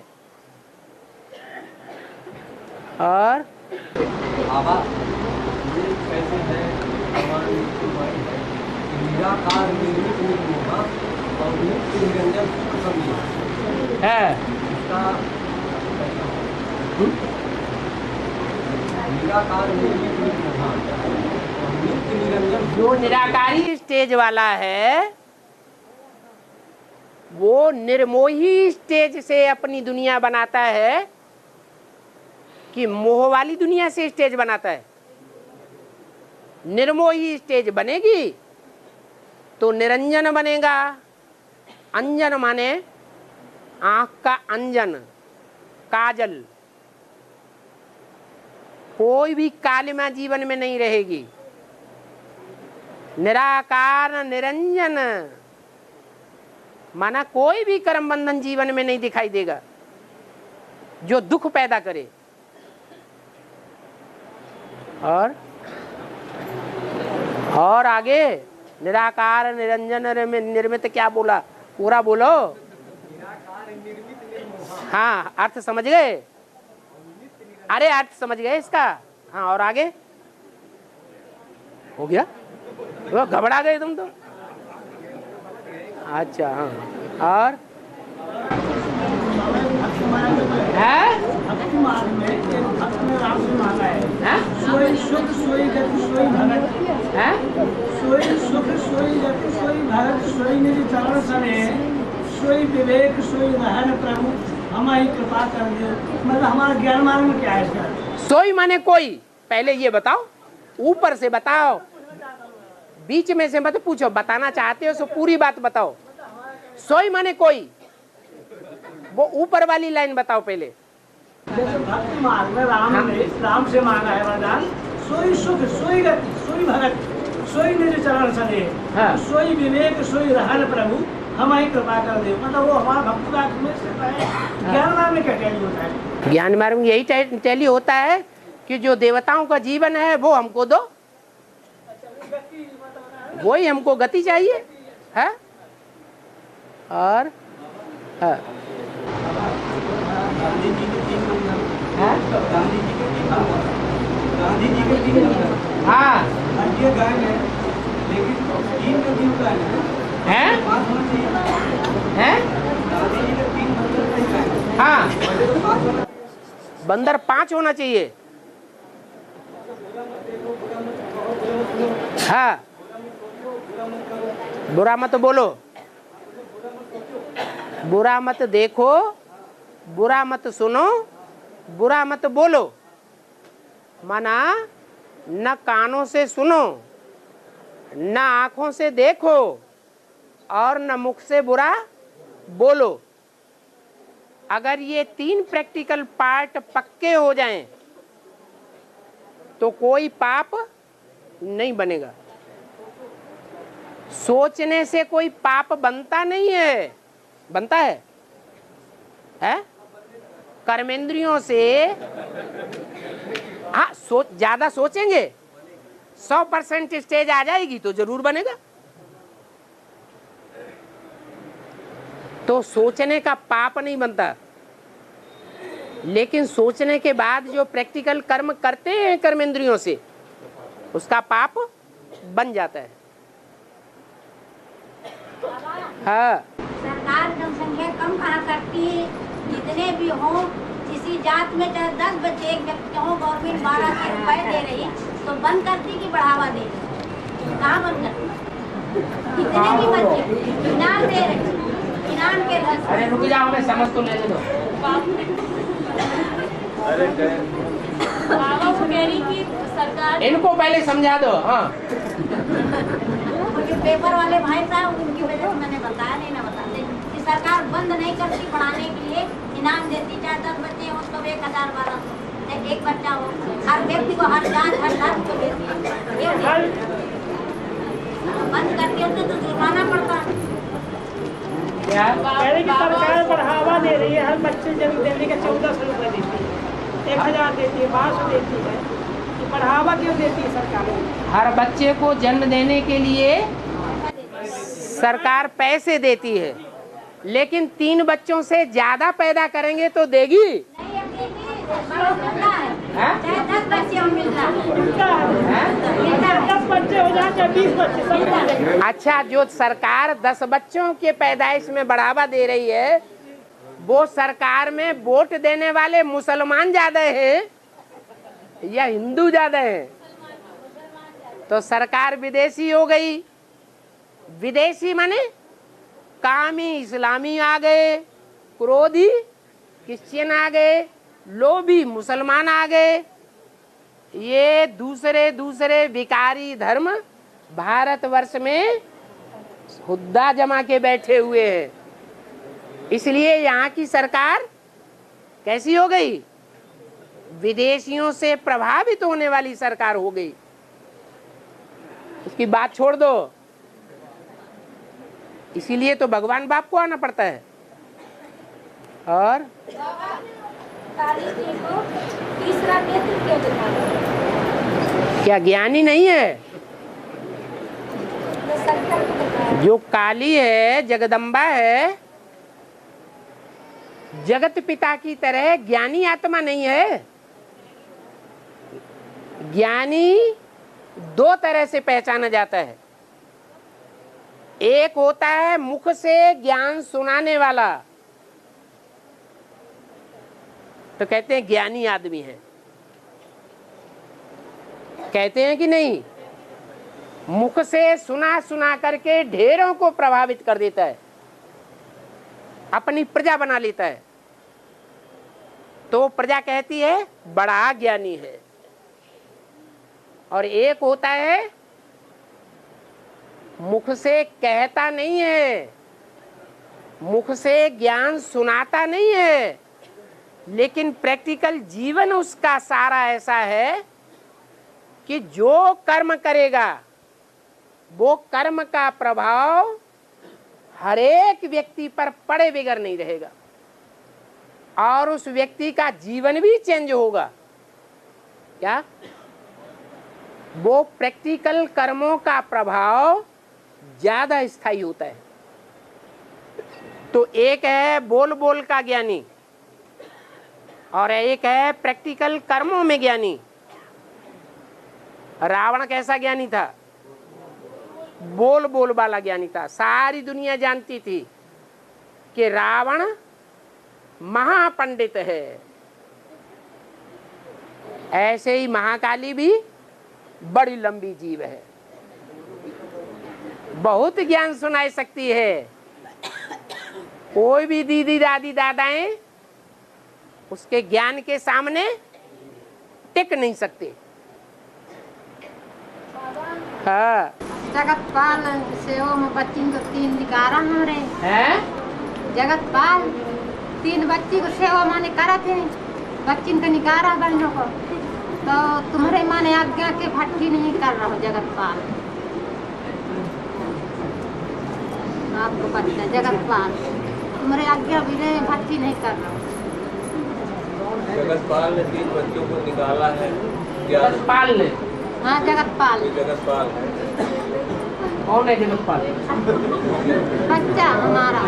और बाबा ये कैसे है हमारी निराकार निर्मित निर्मोहा और नित्य निरंजन सूक्ष्म है इसका निराकार निर्मित निर्मोहा और नित्य निरंजन जो निराकारी स्टेज वाला है वो निर्मोही स्टेज से अपनी दुनिया बनाता है कि मोह वाली दुनिया से स्टेज बनाता है? निर्मोही स्टेज बनेगी तो निरंजन बनेगा। अंजन माने आंख का अंजन, काजल। कोई भी कालिमा जीवन में नहीं रहेगी। निराकार निरंजन माना कोई भी कर्म बंधन जीवन में नहीं दिखाई देगा जो दुख पैदा करे। और आगे निराकार निरंजन निर्मित क्या बोला? पूरा बोलो। हाँ, अर्थ समझ गए? अरे अर्थ समझ गए इसका? हाँ, और आगे हो गया? वो घबरा गए तुम तो। अच्छा, हाँ, और है? सोई सुख सोई गति सोई भगत हैं? सोई सुख सोई गति सोई भगत सोई निज चरण सने सोई विवेक सोई रहन प्रभु हमारी कृपा कर दे। मतलब हमारा ज्ञान मार्ग में क्या है इसका? सोई माने कोई, पहले ये बताओ, ऊपर से बताओ, बीच में से मत पूछो, बताना चाहते हो तो पूरी बात बताओ। सोई माने कोई, वो ऊपर वाली लाइन बताओ पहले। जैसे भक्ति मार्ग में राम से मांगा है वरदान, सोई सुख सोई गति सोई भगत सोई निज चरण सने हाँ। सोई विवेक सोई रहन प्रभु हमारी कृपा कर दे। मतलब वो हमारा भक्ति मार्ग में से है। ज्ञान मार्ग में क्या टैली होता है? ज्ञान मार्ग में यही टैली होता है कि जो देवताओं का जीवन है वो हमको दो, वही हमको गति चाहिए है। और हाँ। गांधी जी के 3 नंबर, गांधी जी के 3 नंबर, गांधी जी के 3 नंबर। हाँ ये गाय है, लेकिन 3 का 3 गाय है, 5 होना चाहिए है। गांधी जी के 3 नंबर का गाय है। हाँ बंदर 5 होना चाहिए। हाँ बुरा मत बोलो, बुरा मत देखो, बुरा मत सुनो, बुरा मत बोलो। माना न कानों से सुनो, न आंखों से देखो, और न मुख से बुरा बोलो। अगर ये 3 प्रैक्टिकल पार्ट पक्के हो जाएं तो कोई पाप नहीं बनेगा। सोचने से कोई पाप बनता नहीं है, बनता है? कर्मेंद्रियों से हाँ ज्यादा सोचेंगे, 100% स्टेज आ जाएगी तो जरूर बनेगा। तो सोचने का पाप नहीं बनता, लेकिन सोचने के बाद जो प्रैक्टिकल कर्म करते हैं कर्मेंद्रियों से, उसका पाप बन जाता है। हाँ सरकार जनसंख्या कम कहा करती है, जितने भी हों, किसी जात में चाहे 10 बच्चे एक व्यक्ति हो, गवर्नमेंट 1200 रुपए दे रही तो बंद करती कि बढ़ावा दे रही? कहाँ बंद करती? कितने भी बच्चे इनाम दे रहे, इनाम के धन। अरे रुक जाओ, मैं समझ तो लेने दो। बाबा वो कह रही कि सरकार, इनको पहले समझा दो। हाँ जो पेपर वाले भाई साहब उनकी वजह से मैंने बताया नहीं ना बताते कि सरकार बंद नहीं करती, पढ़ाने के लिए इनाम देती। चाहे 10 बच्चे हो तो 1000-1200, एक बच्चा हो, हर व्यक्ति को हर जात हर धर्म को देती है। बंद करती है तो जुर्माना पड़ता है। कह रही कि सरकार बढ़ावा दे रही है, हर बच्चे जन्म देने का 1400 रुपए देती है, 1000 देती है, 1200 देती है। तो बढ़ावा क्यों देती है सरकार? हर बच्चे को जन्म देने के लिए सरकार पैसे देती है, लेकिन 3 बच्चों से ज्यादा पैदा करेंगे तो देगी। चाहे 10 बच्चे हो मिलता है, 10 बच्चे हो जाए चाहे 20 बच्चे, सब। अच्छा, जो सरकार 10 बच्चों के पैदाइश में बढ़ावा दे रही है, वो सरकार में वोट देने वाले मुसलमान ज्यादा हैं या हिंदू ज्यादा हैं? तो सरकार विदेशी हो गई। विदेशी माने कामी इस्लामी आ गए, क्रोधी क्रिश्चियन आ गए, लोभी मुसलमान आ गए। ये दूसरे विकारी धर्म भारतवर्ष में हुद्दा जमा के बैठे हुए हैं। इसलिए यहाँ की सरकार कैसी हो गई? विदेशियों से प्रभावित होने वाली सरकार हो गई। उसकी बात छोड़ दो। इसीलिए तो भगवान बाप को आना पड़ता है। और काली जी को तीसरा नेत्र क्यों दिखाया? क्या ज्ञानी नहीं है? तो सरकार को दिखाया। जो काली है, जगदम्बा है, जगत पिता की तरह ज्ञानी आत्मा नहीं है। ज्ञानी 2 तरह से पहचाना जाता है। एक होता है मुख से ज्ञान सुनाने वाला, तो कहते हैं ज्ञानी आदमी है। कहते हैं कि नहीं? मुख से सुना सुना करके ढेरों को प्रभावित कर देता है, अपनी प्रजा बना लेता है, तो प्रजा कहती है बड़ा ज्ञानी है। और एक होता है मुख से कहता नहीं है, मुख से ज्ञान सुनाता नहीं है, लेकिन प्रैक्टिकल जीवन उसका सारा ऐसा है कि जो कर्म करेगा वो कर्म का प्रभाव हर एक व्यक्ति पर पड़े बगैर नहीं रहेगा, और उस व्यक्ति का जीवन भी चेंज होगा। क्या? वो प्रैक्टिकल कर्मों का प्रभाव ज्यादा स्थायी होता है। तो एक है बोल बोल का ज्ञानी और एक है प्रैक्टिकल कर्मों में ज्ञानी। रावण कैसा ज्ञानी था? बोल बोल वाला ज्ञानी था। सारी दुनिया जानती थी कि रावण महापंडित है। ऐसे ही महाकाली भी बड़ी लंबी जीव है, बहुत ज्ञान सुनाई सकती है। कोई भी दीदी दादी दादाएं उसके ज्ञान के सामने टिक नहीं सकते। हाँ, जगतपाल सेवा में बच्ची को 3 निकारा हमारे हैं? जगतपाल 3 बच्ची को सेवा माने करा थे, बच्ची का निकारा बहनों को, तो तुम्हारे माने आज्ञा के भट्टी नहीं कर रहा हो जगतपाल। आपको पता है जगतपाल तुम्हारे आज्ञा भी भट्टी नहीं कर रहा हो। जगतपाल ने 3 बच्चों को निकाला है। जगतपाल ने? हाँ जगतपाल। जगतपाल कौन है जगतपाल? बच्चा हमारा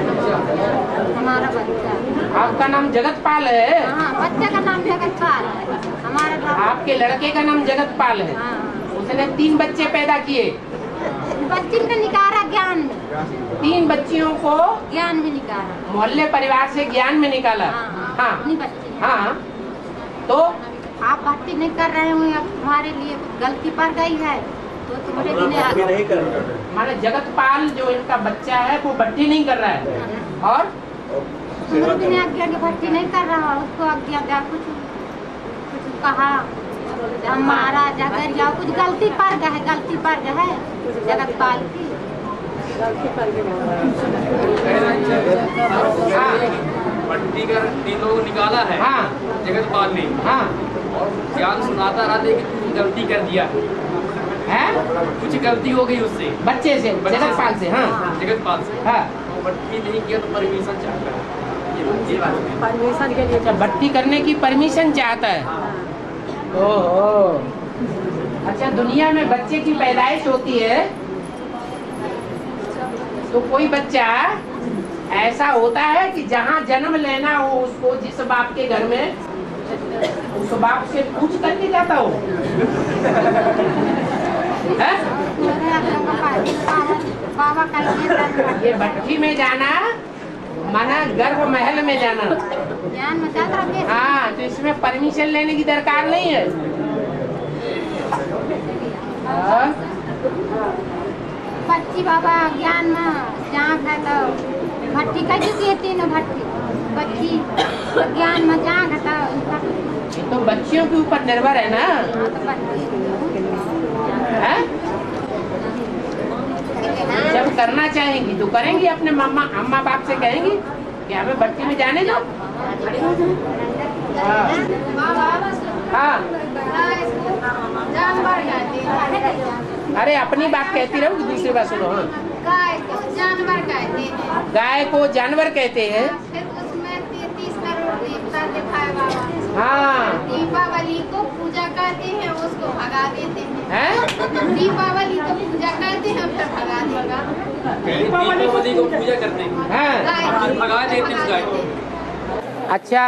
बच्चा। आपका नाम जगतपाल है? हाँ, बच्चे का नाम जगतपाल है हमारा। आपके लड़के का नाम जगतपाल है? हाँ। उसने 3 बच्चे पैदा किए। बच्ची का निकारा ज्ञान में, 3 बच्चियों को ज्ञान में निकाला, मोहल्ले परिवार से ज्ञान में निकाला। हाँ अपनी बच्ची। हाँ, तो आप भक्ति नहीं कर रहे हो, तुम्हारे लिए कुछ गलती पड़ गई है तो तुम्हारे लिए नहीं कर रहा। माने जगतपाल जो इनका बच्चा है वो भट्टी नहीं कर रहा है, और तुम्हारे बिना आज्ञा की भक्ति नहीं कर रहा, उसको आज्ञा दे, कुछ कहा हमारा जगह या कुछ गलती पड़ गया है, गलती पड़ गया है जगतपाल की। भट्टी कर 3 लोगों को निकाला है। हाँ। जगतपाल ने। हाँ। और ज्ञान सुनाता रहा, लेकिन कुछ गलती कर दिया है, कुछ गलती हो गई उससे, बच्चे से, जगतपाल से। हाँ, जगतपाल से। हाँ। भट्टी नहीं किया तो परमिशन चाहता है, ये बात है। परमिशन के लिए? अच्छा, भट्टी करने की परमिशन चाहता है। ओहो, अच्छा। दुनिया में बच्चे की पैदाइश होती है तो कोई बच्चा ऐसा होता है कि जहाँ जन्म लेना हो उसको, जिस बाप के घर में, उस बाप से पूछ करके जाता हो। बाबा का ये भट्टी में जाना माना गर्भ महल में जाना। ज्ञान में जाता है। हाँ, तो इसमें परमिशन लेने की दरकार नहीं है। बच्ची बाबा ज्ञान में जहाँ है तो भट्टी कैसे कहती है ना, भट्टी बच्ची ज्ञान में जहाँ है तो ये तो बच्चियों के ऊपर निर्भर है ना। है? जब करना चाहेंगी तो करेंगी, अपने अम्मा बाप से कहेंगी कि हमें भट्टी में जाने दो। हाँ। अरे अपनी बात कहती रहो कि दूसरी बात सुनो। हाँ। गाय को जानवर कहते हैं। गाय को जानवर कहते हैं। फिर उसमें 33 करोड़ देवता दिखाए बाबा। हाँ। दीपावली को पूजा करते हैं, उसको भगा देते हैं। हैं? दीपावली को पूजा करते हैं, फिर भगा देगा। दीपावली को पूजा करते हैं, हाँ, फिर भगा देते हैं गाय को। अच्छा,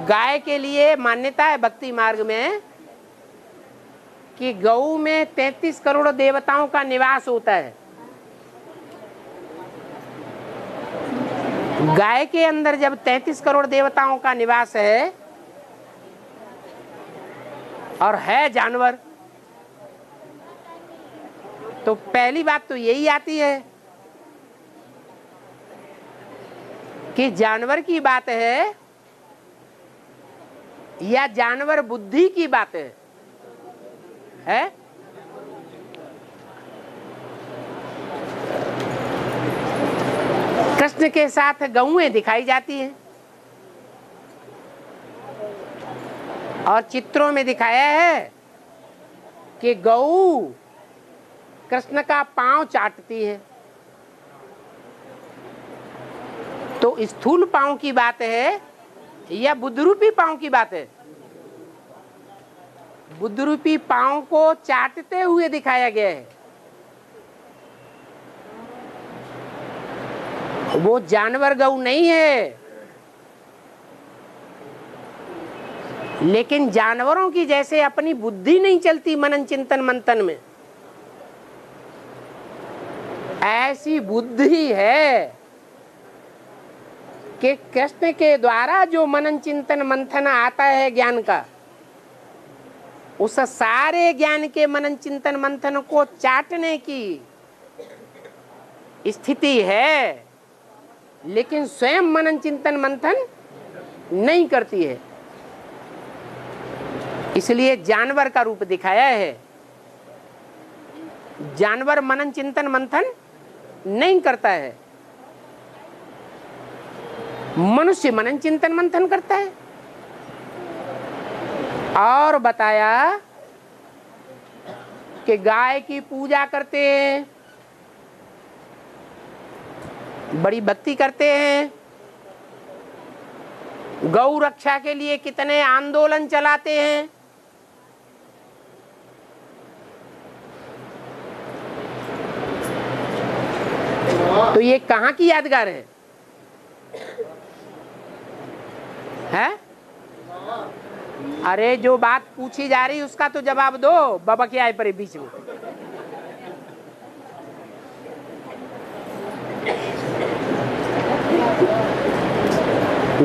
गाय के लिए मान्यता है भक्ति मार्ग में कि गऊ में 33 करोड़ देवताओं का निवास होता है। गाय के अंदर जब 33 करोड़ देवताओं का निवास है और है जानवर। तो पहली बात तो यही आती है कि जानवर की बात है या जानवर बुद्धि की बात है? कृष्ण के साथ गौएं दिखाई जाती हैं और चित्रों में दिखाया है कि गौ कृष्ण का पांव चाटती है। तो स्थूल पांव की बात है या बुद्धरूपी पांव की बात है? बुद्धरूपी पांव को चाटते हुए दिखाया गया है। वो जानवर गऊ नहीं है, लेकिन जानवरों की जैसे अपनी बुद्धि नहीं चलती मनन चिंतन मंथन में, ऐसी बुद्धि है कि कृष्ण के द्वारा जो मनन चिंतन मंथन आता है ज्ञान का, उस सारे ज्ञान के मनन चिंतन मंथन को चाटने की स्थिति है, लेकिन स्वयं मनन चिंतन मंथन नहीं करती है। इसलिए जानवर का रूप दिखाया है। जानवर मनन चिंतन मंथन नहीं करता है, मनुष्य मनन चिंतन मंथन करता है। और बताया कि गाय की पूजा करते हैं, बड़ी भक्ति करते हैं, गौ रक्षा के लिए कितने आंदोलन चलाते हैं। तो ये कहाँ की यादगार है? अरे जो बात पूछी जा रही उसका तो जवाब दो, बाबा क्या आए परे बीच में।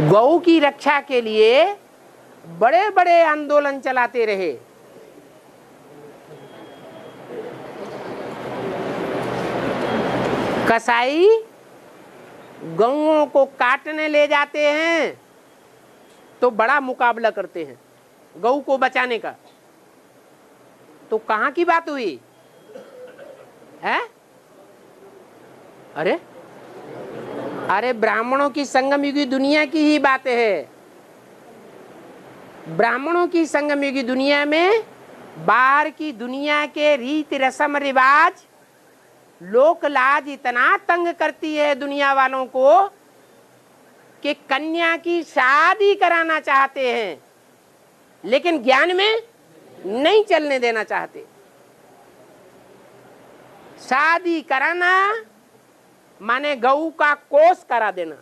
गौ की रक्षा के लिए बड़े बड़े आंदोलन चलाते रहे। कसाई गौओं को काटने ले जाते हैं तो बड़ा मुकाबला करते हैं गौ को बचाने का। तो कहाँ की बात हुई है? अरे ब्राह्मणों की संगम युगी दुनिया की ही बात है। ब्राह्मणों की संगम युगी दुनिया में बाहर की दुनिया के रीति रस्म रिवाज लोक लाज इतना तंग करती है दुनिया वालों को कि कन्या की शादी कराना चाहते हैं, लेकिन ज्ञान में नहीं चलने देना चाहते। शादी कराना माने गऊ का कोष करा देना,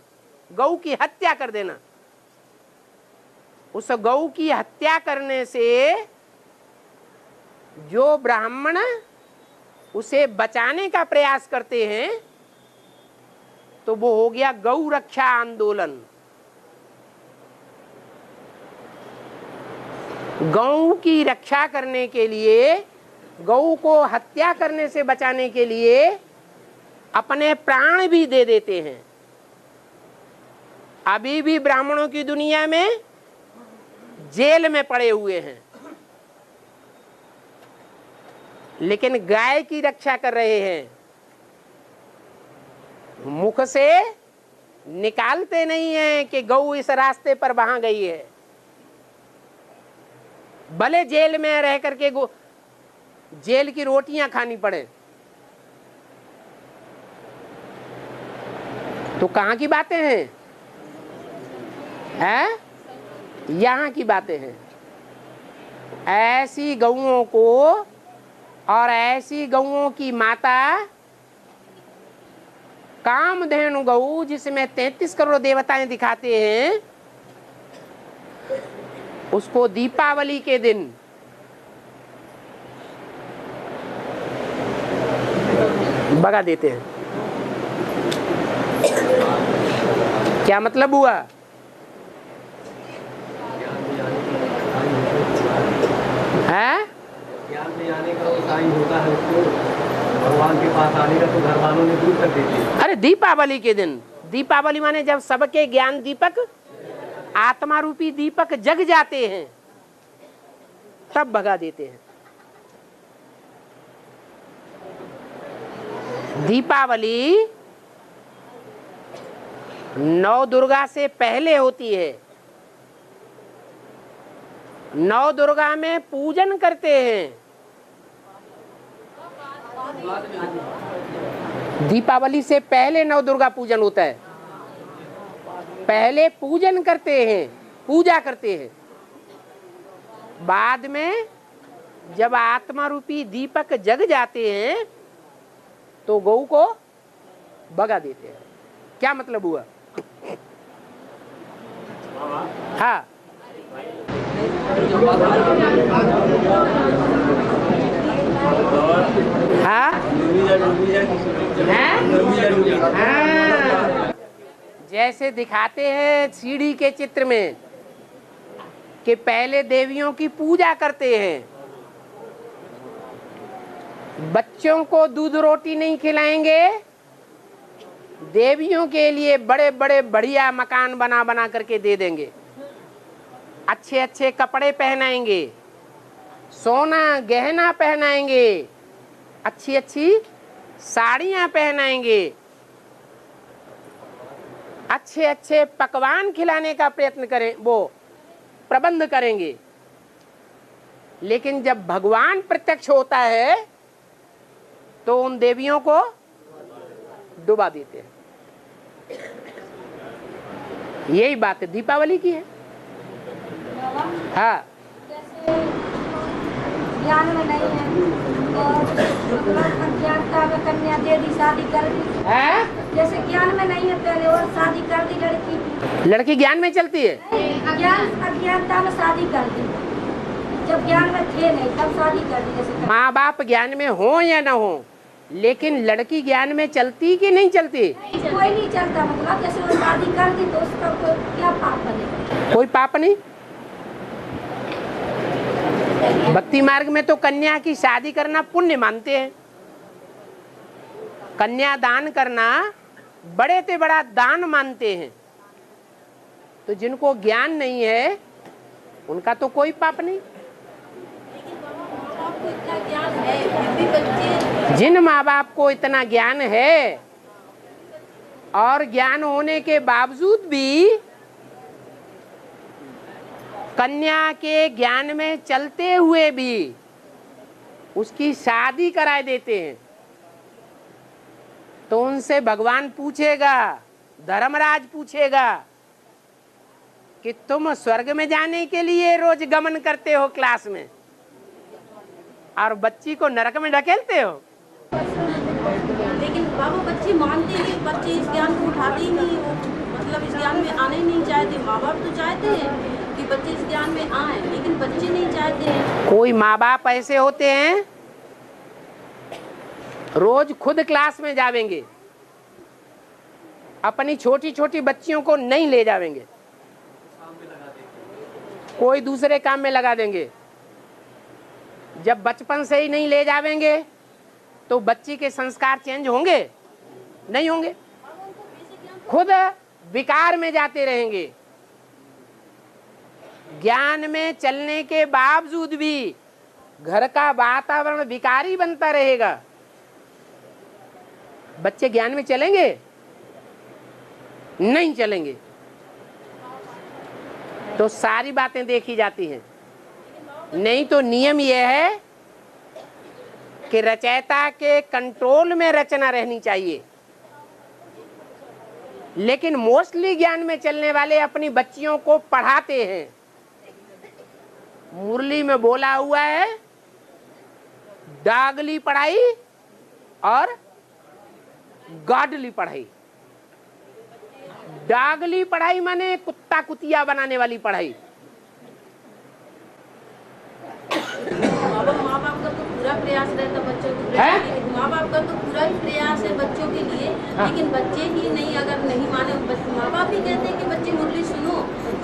गऊ की हत्या कर देना। उस गऊ की हत्या करने से जो ब्राह्मण उसे बचाने का प्रयास करते हैं तो वो हो गया गौ रक्षा आंदोलन। गौ की रक्षा करने के लिए, गौ को हत्या करने से बचाने के लिए अपने प्राण भी दे देते हैं। अभी भी ब्राह्मणों की दुनिया में जेल में पड़े हुए हैं, लेकिन गाय की रक्षा कर रहे हैं। मुख से निकालते नहीं हैं कि गौ इस रास्ते पर वहां गई है। भले जेल में रह करके जेल की रोटियां खानी पड़े। तो कहाँ की बातें हैं? यहाँ की बातें हैं। ऐसी गौओं को और ऐसी गौओं की माता कामधेनु गौ, जिसमें 33 करोड़ देवताएं दिखाते हैं, उसको दीपावली के दिन भगा देते हैं। क्या मतलब हुआ? है? ज्ञान में आने का वो टाइम होता है उसको भगवान के पास आने का, तो घर वालों ने दूर कर देते। अरे दीपावली के दिन, दीपावली माने जब सबके ज्ञान दीपक, आत्मा रूपी दीपक जग जाते हैं, तब भगा देते हैं। दीपावली नौ दुर्गा से पहले होती है। नौ दुर्गा में पूजन करते हैं। दीपावली से पहले नौ दुर्गा पूजन होता है। पहले पूजन करते हैं, पूजा करते हैं। बाद में जब आत्मा रूपी दीपक जग जाते हैं तो गौ को भगा देते हैं। क्या मतलब हुआ? हाँ, हाँ? हाँ, जैसे दिखाते हैं सीढ़ी के चित्र में कि पहले देवियों की पूजा करते हैं। बच्चों को दूध रोटी नहीं खिलाएंगे, देवियों के लिए बड़े बड़े बढ़िया मकान बना बना करके दे देंगे, अच्छे अच्छे कपड़े पहनाएंगे, सोना गहना पहनाएंगे, अच्छी अच्छी साड़ियां पहनाएंगे, अच्छे अच्छे पकवान खिलाने का प्रयत्न करें, वो प्रबंध करेंगे। लेकिन जब भगवान प्रत्यक्ष होता है तो उन देवियों को डुबा देते हैं। यही बात दीपावली की है। हाँ, जैसे ज्ञान में नहीं है और अज्ञानता में कन्या दे दी, शादी कर दी। है? जैसे ज्ञान में नहीं है पहले और शादी कर दी लड़की। लड़की ज्ञान में चलती है? अज्ञानता में शादी कर दी, जब ज्ञान में थे नहीं तब शादी कर दी। जैसे माँ बाप ज्ञान में हो या ना हो, लेकिन लड़की ज्ञान में चलती कि नहीं चलती? कोई नहीं चलता, मतलब जैसे वो शादी कर दी तो उसका क्या पाप बनेगा? कोई पाप नहीं। भक्ति मार्ग में तो कन्या की शादी करना पुण्य मानते हैं। कन्या दान करना बड़े से बड़ा दान मानते हैं। तो जिनको ज्ञान नहीं है उनका तो कोई पाप नहीं। जिन माँ बाप को इतना ज्ञान है और ज्ञान होने के बावजूद भी कन्या के ज्ञान में चलते हुए भी उसकी शादी कराए देते हैं, तो उनसे भगवान पूछेगा, धर्मराज पूछेगा कि तुम स्वर्ग में जाने के लिए रोज गमन करते हो क्लास में और बच्ची को नरक में ढकेलते हो। लेकिन बाबा बच्चे मानते हैं, बच्चे इस ज्ञान को उठाते ही नहीं, वो मतलब इस ज्ञान में आने ही नहीं चाहते। माँ बाप तो चाहते हैं कि बच्चे इस ज्ञान में आए, लेकिन बच्चे नहीं चाहते हैं। कोई माँ बाप ऐसे होते हैं रोज खुद क्लास में जावेंगे, अपनी छोटी छोटी बच्चियों को नहीं ले जावेंगे, कोई दूसरे काम में लगा देंगे। जब बचपन से ही नहीं ले जावेंगे तो बच्ची के संस्कार चेंज होंगे? नहीं होंगे, खुद विकार में जाते रहेंगे। ज्ञान में चलने के बावजूद भी घर का वातावरण विकारी बनता रहेगा। बच्चे ज्ञान में चलेंगे? नहीं चलेंगे। तो सारी बातें देखी जाती हैं। नहीं तो नियम यह है कि रचयिता के कंट्रोल में रचना रहनी चाहिए। लेकिन मोस्टली ज्ञान में चलने वाले अपनी बच्चियों को पढ़ाते हैं। मुरली में बोला हुआ है, डागली पढ़ाई और गॉडली पढ़ाई। डागली पढ़ाई माने कुत्ता कुतिया बनाने वाली पढ़ाई। माँ बाप का तो पूरा प्रयास रहता बच्चों को, माँ बाप का तो पूरा ही प्रयास है बच्चों के लिए, लेकिन बच्चे ही नहीं, अगर नहीं माने। माँ बाप ही कहते हैं कि बच्चे मुरली सुनो,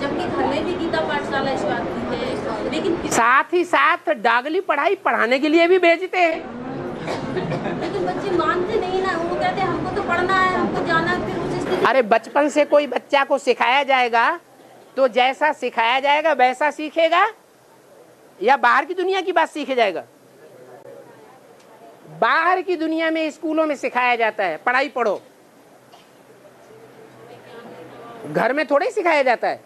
जबकि घर में भी गीता पाठशाला इस बात की है, लेकिन साथ ही साथ डागली पढ़ाई पढ़ाने के लिए भी भेजते हैं। लेकिन बच्चे मानते नहीं ना, वो कहते हैं हमको तो पढ़ना है, हमको जाना है, फिर उस स्थिति। अरे बचपन से कोई बच्चा को सिखाया जाएगा तो जैसा सिखाया जाएगा वैसा सीखेगा, या बाहर की दुनिया की बात सीखे जाएगा? बाहर की दुनिया में स्कूलों में सिखाया जाता है पढ़ाई पढ़ो, घर में थोड़े सिखाया जाता है।